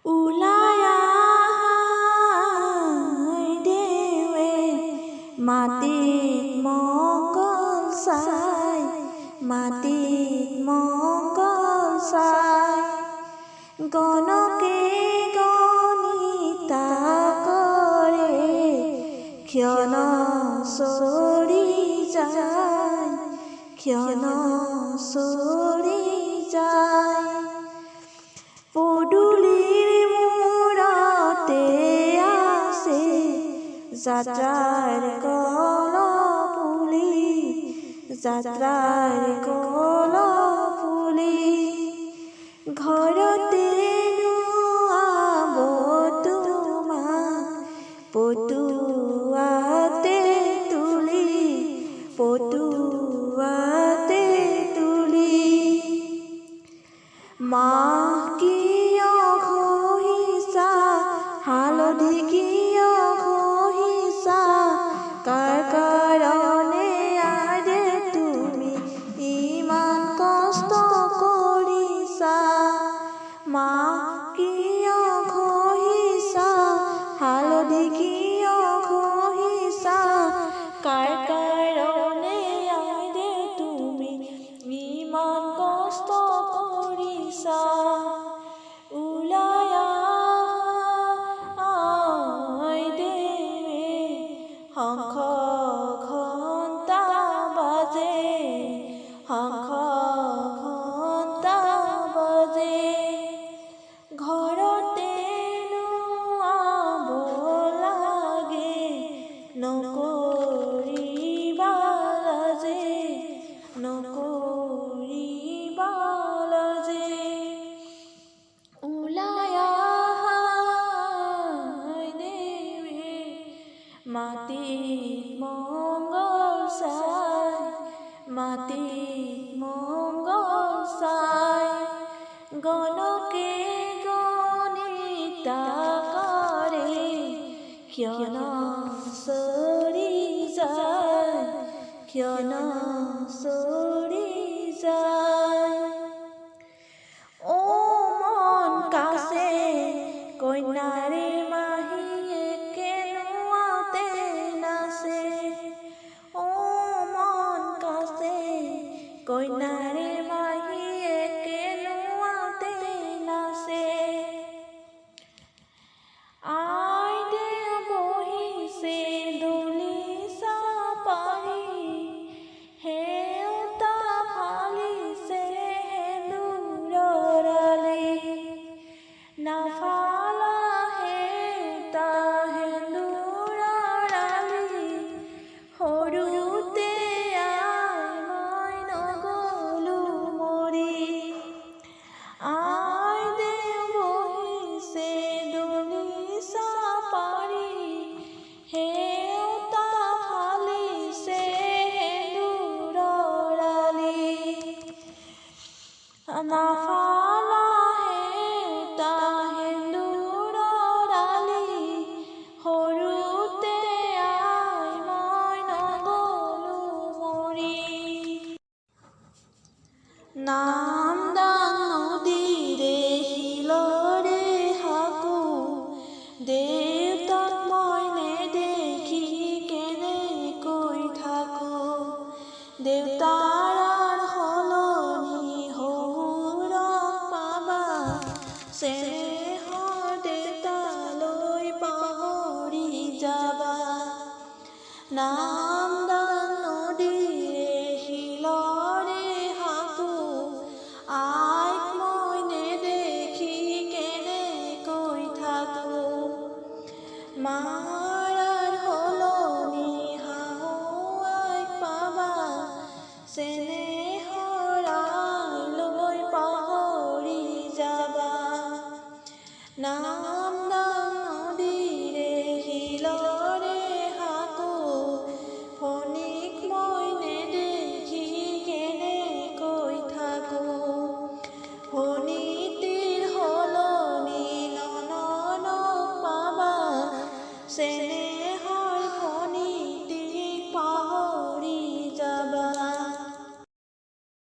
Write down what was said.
ওলাই আহাই দেৱে মাটিত মংগল চাই, মাটিত মংগল চাই। গণকে গণিতা কৰে ক্ষণ চৰি যায়, ক্ষণ চৰি যায়। পদূলিৰ মূৰতে আছে যাত্ৰাৰ কলপুলি, যাত্ৰাৰ কলপুলি। ঘৰতে নোয়াব তোমাক পটুৱাতে তুলি, পটুৱাতে তুলি। মাহ কিয় ঘঁহিছা, হালধি কিয় ঘঁহিছা, কাৰ কাৰণে আৰে তুমি ইমান কষ্ট কৰিছা। মাহ কিয় ঘঁহিছা, হালধি কিয় ঘঁহিছা, কাৰ কাৰণে আৰে তুমি ইমান কষ্ট কৰিছা। ওলাই আহাই দেৱে শংখ ঘণ্টা বাজে, শংখ ঘণ্টা বাজে। ঘৰতে নোয়াব লাগে নকৰিবা লাজে, নকৰিবা লাজে। ওলাই আহাই দেৱে মাটিত মংগল চাই, মাটিত মংগল চাই। গণকে গণিতা কৰে ক্ষণ চৰি যায়, ক্ষণ চৰি যায়। ও মন কাছে কন্যাৰে মাহীয়েকে নোয়াওঁতে নাচে, ও মন কাছে কন্যাৰে মাহীয়েকে নোয়াওঁতে নাচে। আইদেউ বহিছে দলিচা পাৰি, হেউতা ফালিছে সেন্দুৰৰ আলি। নাফালা হেউতা সেন্দুৰৰ আলি, সৰুতে আই মই নগ'লো মৰি। আইদেউ বহিছে দলিচা পাৰি, হেউতা ফালিছে সেন্দুৰৰ আলি। নাফালা হেউতা সেন্দুৰৰ আলি, সৰুতে আই মই নগ'লো মৰি। নামদাং নদীৰে শিলৰে সাঁকো, দেউতাক মই নেদেখি কেনেকৈ থাকো। দেউতাৰ সলনি শহুৰক পাবা, চেনেহৰ দেউতালৈ পাহৰি যাবা। নামদাং নদীৰে শিলৰে সাঁকো, আইক মই নেদেখি কেনেকৈ থাকো। মা